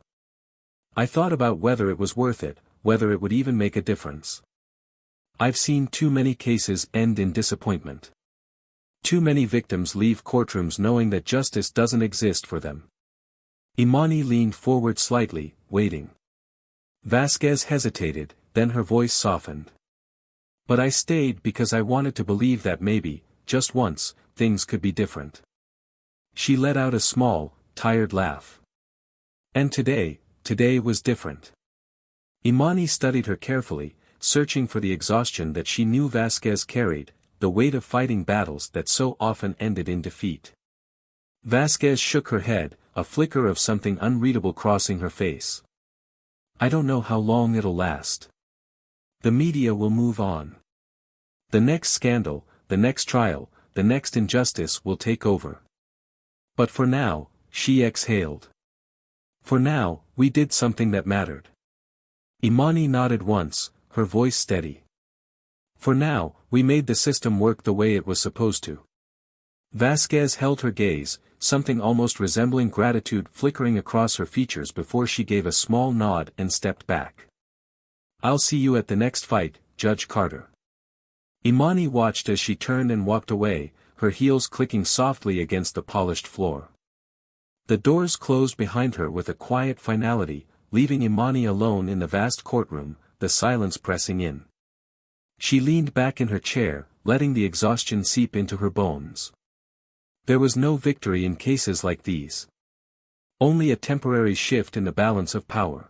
I thought about whether it was worth it, whether it would even make a difference. I've seen too many cases end in disappointment. Too many victims leave courtrooms knowing that justice doesn't exist for them." Imani leaned forward slightly, waiting. Vasquez hesitated, then her voice softened. "But I stayed because I wanted to believe that maybe, just once, things could be different." She let out a small, tired laugh. "And today was different." Imani studied her carefully, searching for the exhaustion that she knew Vasquez carried, the weight of fighting battles that so often ended in defeat. Vasquez shook her head, a flicker of something unreadable crossing her face. "I don't know how long it'll last. The media will move on. The next scandal, the next trial, the next injustice will take over. But for now," she exhaled. "For now, we did something that mattered." Imani nodded once, her voice steady. "For now, we made the system work the way it was supposed to." Vasquez held her gaze, something almost resembling gratitude flickering across her features before she gave a small nod and stepped back. "I'll see you at the next fight, Judge Carter." Imani watched as she turned and walked away, her heels clicking softly against the polished floor. The doors closed behind her with a quiet finality, leaving Imani alone in the vast courtroom, the silence pressing in. She leaned back in her chair, letting the exhaustion seep into her bones. There was no victory in cases like these. Only a temporary shift in the balance of power.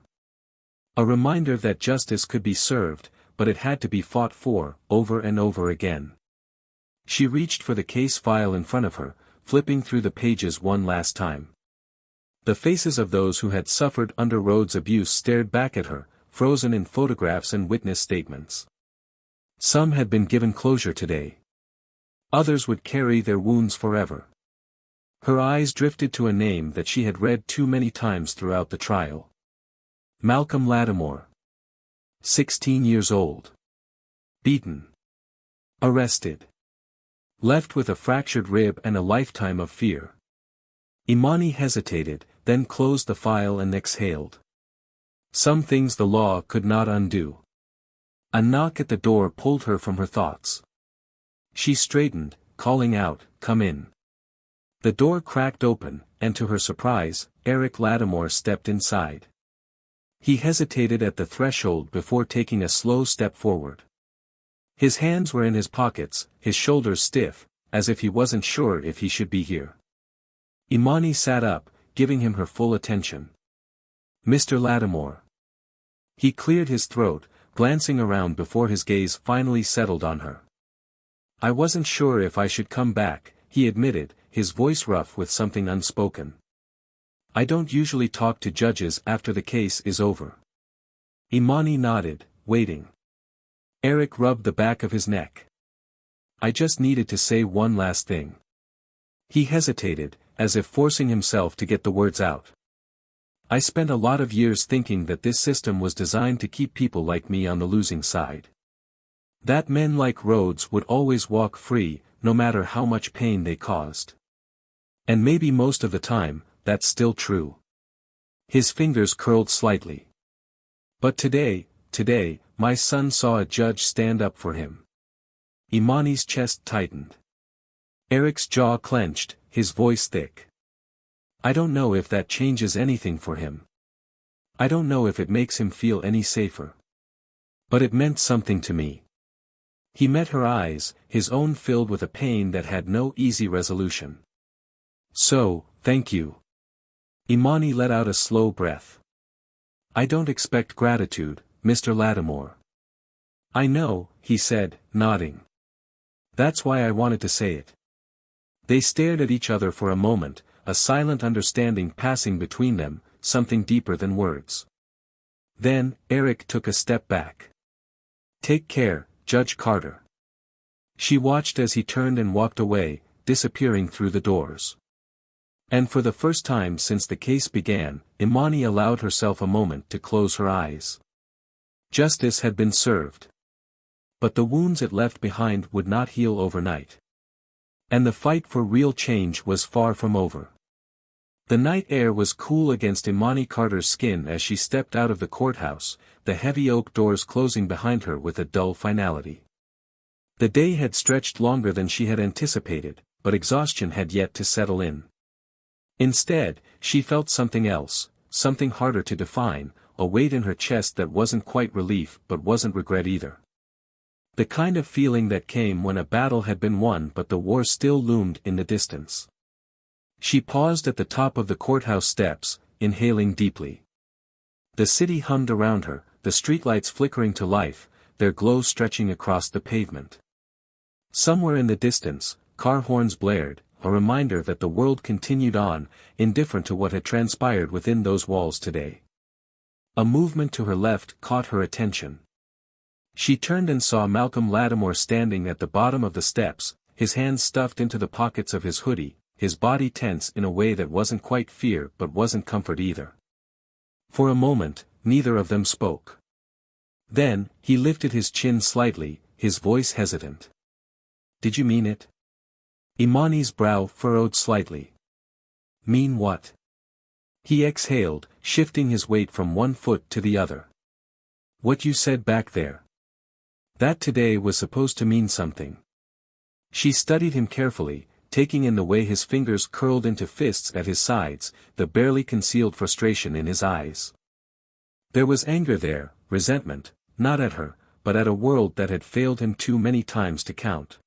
A reminder that justice could be served, but it had to be fought for, over and over again. She reached for the case file in front of her, flipping through the pages one last time. The faces of those who had suffered under Rhodes' abuse stared back at her, frozen in photographs and witness statements. Some had been given closure today. Others would carry their wounds forever. Her eyes drifted to a name that she had read too many times throughout the trial. Malcolm Latimore. 16 years old. Beaten. Arrested. Left with a fractured rib and a lifetime of fear. Imani hesitated, then closed the file and exhaled. Some things the law could not undo. A knock at the door pulled her from her thoughts. She straightened, calling out, "Come in." The door cracked open, and to her surprise, Eric Latimore stepped inside. He hesitated at the threshold before taking a slow step forward. His hands were in his pockets, his shoulders stiff, as if he wasn't sure if he should be here. Imani sat up, giving him her full attention. "Mr. Latimore." He cleared his throat, glancing around before his gaze finally settled on her. "I wasn't sure if I should come back," he admitted, his voice rough with something unspoken. "I don't usually talk to judges after the case is over." Imani nodded, waiting. Eric rubbed the back of his neck. "I just needed to say one last thing." He hesitated, as if forcing himself to get the words out. "I spent a lot of years thinking that this system was designed to keep people like me on the losing side. That men like Rhodes would always walk free, no matter how much pain they caused. And maybe most of the time, that's still true." His fingers curled slightly. "But today, my son saw a judge stand up for him." Imani's chest tightened. Eric's jaw clenched, his voice thick. "I don't know if that changes anything for him. I don't know if it makes him feel any safer. But it meant something to me." He met her eyes, his own filled with a pain that had no easy resolution. "So, thank you." Imani let out a slow breath. "I don't expect gratitude, Mr. Latimore." "I know," he said, nodding. "That's why I wanted to say it." They stared at each other for a moment, a silent understanding passing between them, something deeper than words. Then, Eric took a step back. "Take care, Judge Carter." She watched as he turned and walked away, disappearing through the doors. And for the first time since the case began, Imani allowed herself a moment to close her eyes. Justice had been served. But the wounds it left behind would not heal overnight. And the fight for real change was far from over. The night air was cool against Imani Carter's skin as she stepped out of the courthouse, the heavy oak doors closing behind her with a dull finality. The day had stretched longer than she had anticipated, but exhaustion had yet to settle in. Instead, she felt something else, something harder to define, a weight in her chest that wasn't quite relief but wasn't regret either. The kind of feeling that came when a battle had been won but the war still loomed in the distance. She paused at the top of the courthouse steps, inhaling deeply. The city hummed around her, the streetlights flickering to life, their glow stretching across the pavement. Somewhere in the distance, car horns blared, a reminder that the world continued on, indifferent to what had transpired within those walls today. A movement to her left caught her attention. She turned and saw Malcolm Latimore standing at the bottom of the steps, his hands stuffed into the pockets of his hoodie, his body tense in a way that wasn't quite fear but wasn't comfort either. For a moment, neither of them spoke. Then, he lifted his chin slightly, his voice hesitant. "Did you mean it?" Imani's brow furrowed slightly. "Mean what?" He exhaled, shifting his weight from one foot to the other. "What you said back there. That today was supposed to mean something." She studied him carefully, taking in the way his fingers curled into fists at his sides, the barely concealed frustration in his eyes. There was anger there, resentment, not at her, but at a world that had failed him too many times to count.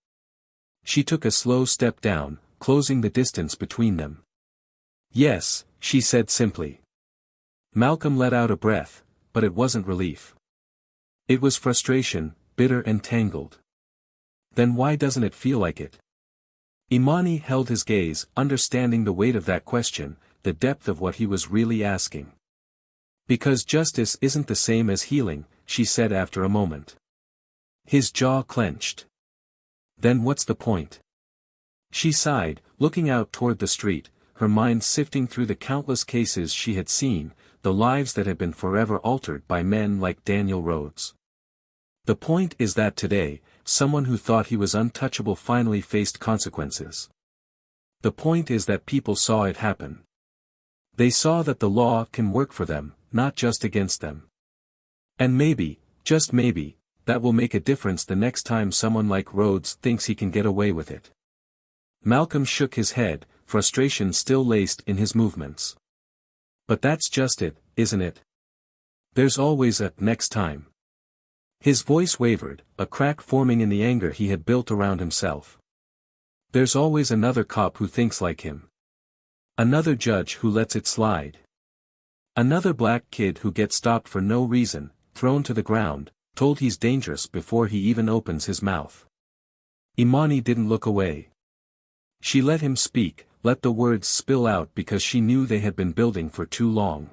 She took a slow step down, closing the distance between them. "Yes," she said simply. Malcolm let out a breath, but it wasn't relief. It was frustration, bitter and tangled. "Then why doesn't it feel like it?" Imani held his gaze, understanding the weight of that question, the depth of what he was really asking. "Because justice isn't the same as healing," she said after a moment. His jaw clenched. "Then what's the point?" She sighed, looking out toward the street, her mind sifting through the countless cases she had seen, the lives that had been forever altered by men like Daniel Rhodes. "The point is that today, someone who thought he was untouchable finally faced consequences. The point is that people saw it happen. They saw that the law can work for them, not just against them. And maybe, just maybe, that will make a difference the next time someone like Rhodes thinks he can get away with it." Malcolm shook his head, frustration still laced in his movements. "But that's just it, isn't it? There's always a next time." His voice wavered, a crack forming in the anger he had built around himself. "There's always another cop who thinks like him. Another judge who lets it slide. Another black kid who gets stopped for no reason, thrown to the ground, told he's dangerous before he even opens his mouth." Imani didn't look away. She let him speak, let the words spill out because she knew they had been building for too long.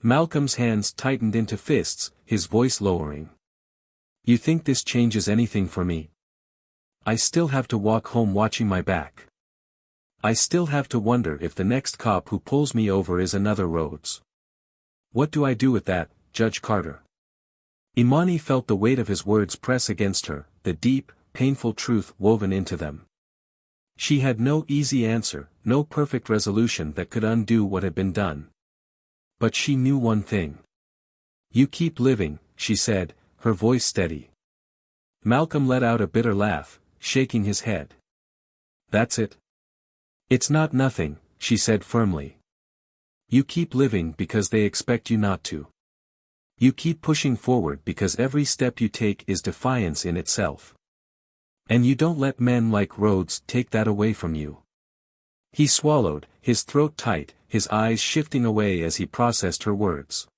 Malcolm's hands tightened into fists, his voice lowering. "You think this changes anything for me? I still have to walk home watching my back. I still have to wonder if the next cop who pulls me over is another Rhodes. What do I do with that, Judge Carter?" Imani felt the weight of his words press against her, the deep, painful truth woven into them. She had no easy answer, no perfect resolution that could undo what had been done. But she knew one thing. "You keep living," she said, her voice steady. Malcolm let out a bitter laugh, shaking his head. "That's it? It's not nothing," she said firmly. "You keep living because they expect you not to. You keep pushing forward because every step you take is defiance in itself. And you don't let men like Rhodes take that away from you." He swallowed, his throat tight, his eyes shifting away as he processed her words.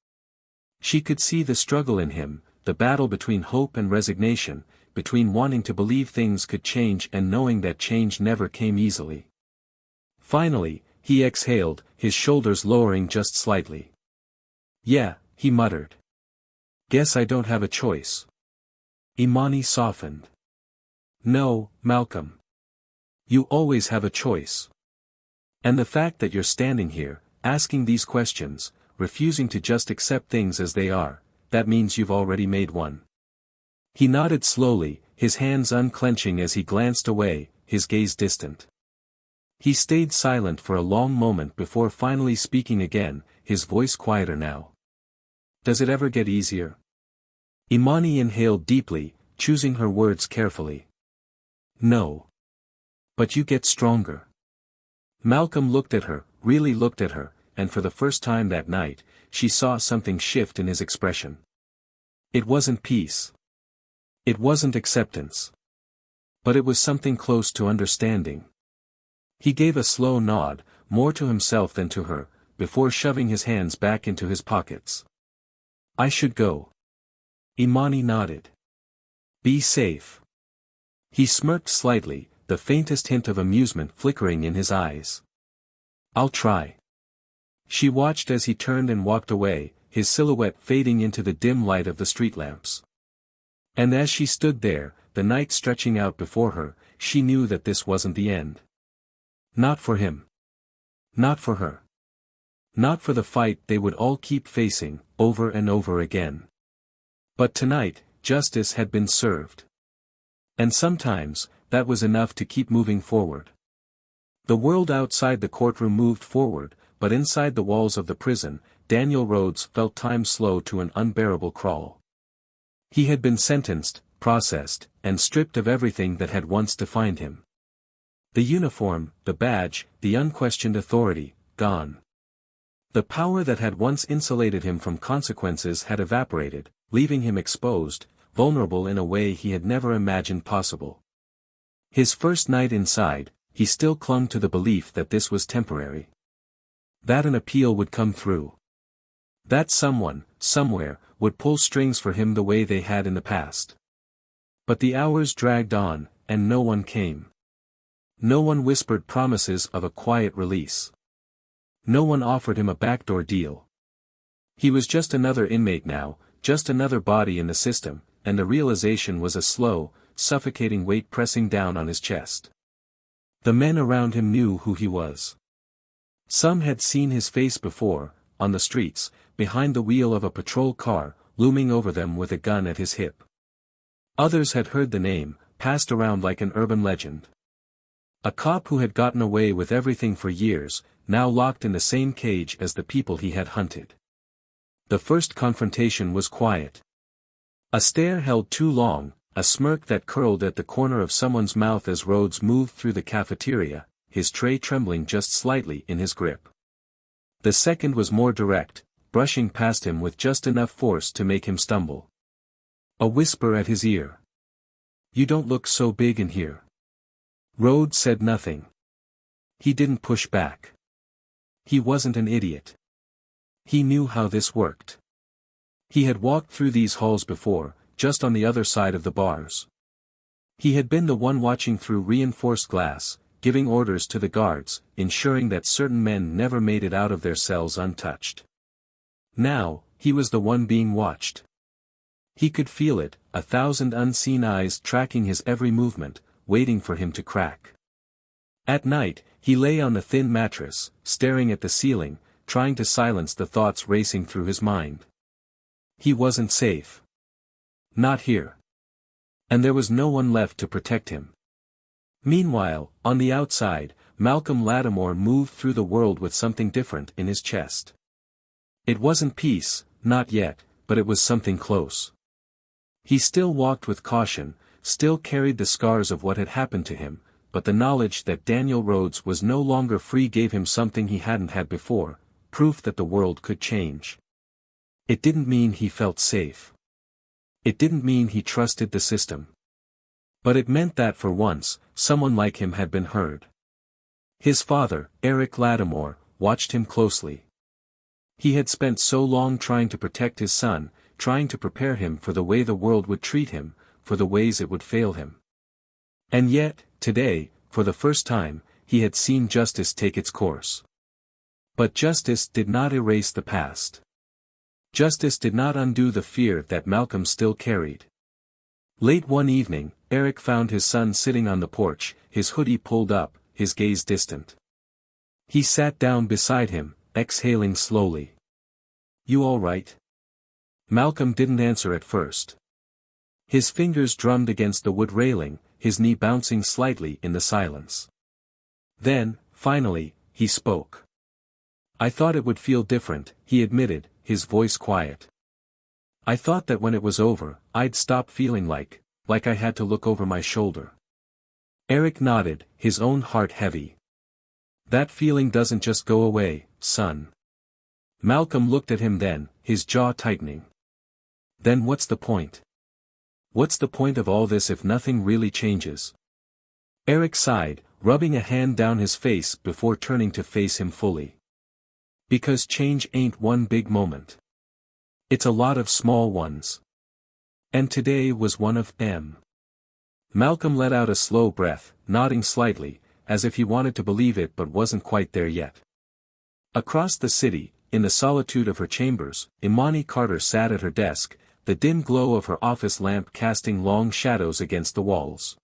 She could see the struggle in him, the battle between hope and resignation, between wanting to believe things could change and knowing that change never came easily. Finally, he exhaled, his shoulders lowering just slightly. "Yeah," he muttered. "Guess I don't have a choice." Imani softened. "No, Malcolm. You always have a choice. And the fact that you're standing here, asking these questions, refusing to just accept things as they are, that means you've already made one. He nodded slowly, his hands unclenching as he glanced away, his gaze distant. He stayed silent for a long moment before finally speaking again, his voice quieter now. Does it ever get easier? Imani inhaled deeply, choosing her words carefully. No. But you get stronger. Malcolm looked at her, really looked at her, and for the first time that night, she saw something shift in his expression. It wasn't peace. It wasn't acceptance. But it was something close to understanding. He gave a slow nod, more to himself than to her, before shoving his hands back into his pockets. I should go. Imani nodded. Be safe. He smirked slightly, the faintest hint of amusement flickering in his eyes. I'll try. She watched as he turned and walked away, his silhouette fading into the dim light of the street lamps. And as she stood there, the night stretching out before her, she knew that this wasn't the end. Not for him. Not for her. Not for the fight they would all keep facing, over and over again. But tonight, justice had been served. And sometimes, that was enough to keep moving forward. The world outside the courtroom moved forward, but inside the walls of the prison, Daniel Rhodes felt time slow to an unbearable crawl. He had been sentenced, processed, and stripped of everything that had once defined him. The uniform, the badge, the unquestioned authority, gone. The power that had once insulated him from consequences had evaporated, leaving him exposed, vulnerable in a way he had never imagined possible. His first night inside, he still clung to the belief that this was temporary. That an appeal would come through. That someone, somewhere, would pull strings for him the way they had in the past. But the hours dragged on, and no one came. No one whispered promises of a quiet release. No one offered him a backdoor deal. He was just another inmate now, just another body in the system, and the realization was a slow, suffocating weight pressing down on his chest. The men around him knew who he was. Some had seen his face before, on the streets, behind the wheel of a patrol car, looming over them with a gun at his hip. Others had heard the name, passed around like an urban legend. A cop who had gotten away with everything for years, now locked in the same cage as the people he had hunted. The first confrontation was quiet. A stare held too long, a smirk that curled at the corner of someone's mouth as Rhodes moved through the cafeteria, his tray trembling just slightly in his grip. The second was more direct, brushing past him with just enough force to make him stumble. A whisper at his ear. You don't look so big in here. Rhodes said nothing. He didn't push back. He wasn't an idiot. He knew how this worked. He had walked through these halls before, just on the other side of the bars. He had been the one watching through reinforced glass, giving orders to the guards, ensuring that certain men never made it out of their cells untouched. Now, he was the one being watched. He could feel it, 1,000 unseen eyes tracking his every movement, waiting for him to crack. At night, he lay on the thin mattress, staring at the ceiling, trying to silence the thoughts racing through his mind. He wasn't safe. Not here. And there was no one left to protect him. Meanwhile, on the outside, Malcolm Latimore moved through the world with something different in his chest. It wasn't peace, not yet, but it was something close. He still walked with caution, still carried the scars of what had happened to him, but the knowledge that Daniel Rhodes was no longer free gave him something he hadn't had before, proof that the world could change. It didn't mean he felt safe. It didn't mean he trusted the system. But it meant that for once, someone like him had been heard. His father, Eric Latimore, watched him closely. He had spent so long trying to protect his son, trying to prepare him for the way the world would treat him, for the ways it would fail him. And yet, today, for the first time, he had seen justice take its course. But justice did not erase the past. Justice did not undo the fear that Malcolm still carried. Late one evening, Eric found his son sitting on the porch, his hoodie pulled up, his gaze distant. He sat down beside him, exhaling slowly. "You all right?" Malcolm didn't answer at first. His fingers drummed against the wood railing, his knee bouncing slightly in the silence. Then, finally, he spoke. "I thought it would feel different," he admitted, his voice quiet. "I thought that when it was over, I'd stop feeling like I had to look over my shoulder." Eric nodded, his own heart heavy. "That feeling doesn't just go away, son." Malcolm looked at him then, his jaw tightening. "Then what's the point? What's the point of all this if nothing really changes?" Eric sighed, rubbing a hand down his face before turning to face him fully. "Because change ain't one big moment. It's a lot of small ones. And today was one of them." Malcolm let out a slow breath, nodding slightly, as if he wanted to believe it but wasn't quite there yet. Across the city, in the solitude of her chambers, Imani Carter sat at her desk, the dim glow of her office lamp casting long shadows against the walls.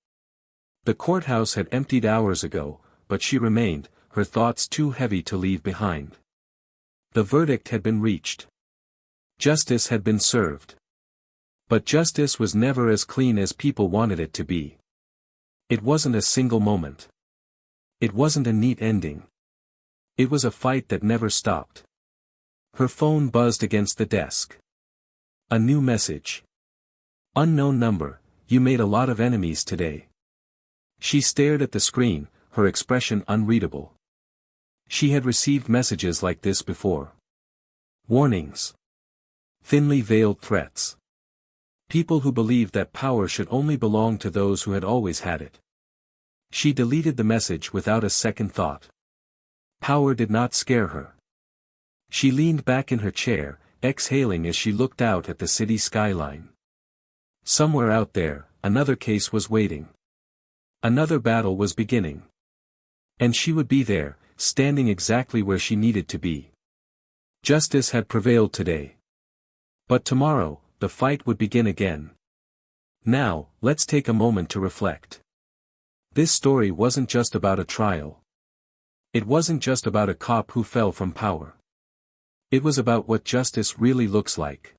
The courthouse had emptied hours ago, but she remained, her thoughts too heavy to leave behind. The verdict had been reached. Justice had been served. But justice was never as clean as people wanted it to be. It wasn't a single moment. It wasn't a neat ending. It was a fight that never stopped. Her phone buzzed against the desk. A new message. "Unknown number, you made a lot of enemies today." She stared at the screen, her expression unreadable. She had received messages like this before. Warnings. Thinly veiled threats. People who believed that power should only belong to those who had always had it. She deleted the message without a second thought. Power did not scare her. She leaned back in her chair, exhaling as she looked out at the city skyline. Somewhere out there, another case was waiting. Another battle was beginning. And she would be there, standing exactly where she needed to be. Justice had prevailed today. But tomorrow, the fight would begin again. Now, let's take a moment to reflect. This story wasn't just about a trial. It wasn't just about a cop who fell from power. It was about what justice really looks like.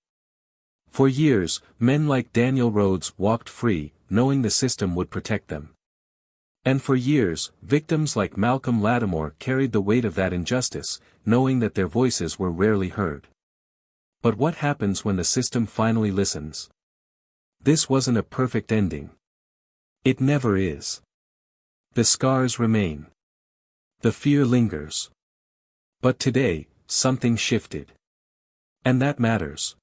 For years, men like Daniel Rhodes walked free, knowing the system would protect them. And for years, victims like Malcolm Latimore carried the weight of that injustice, knowing that their voices were rarely heard. But what happens when the system finally listens? This wasn't a perfect ending. It never is. The scars remain. The fear lingers. But today, something shifted. And that matters.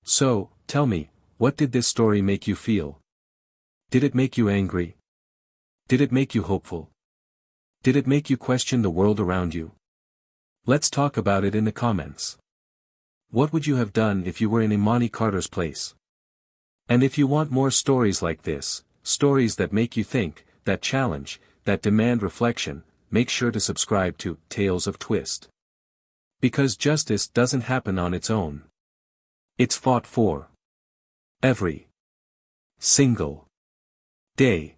So, tell me, what did this story make you feel? Did it make you angry? Did it make you hopeful? Did it make you question the world around you? Let's talk about it in the comments. What would you have done if you were in Imani Carter's place? And if you want more stories like this, stories that make you think, that challenge, that demand reflection, make sure to subscribe to Tales of Twist. Because justice doesn't happen on its own. It's fought for. Every single day.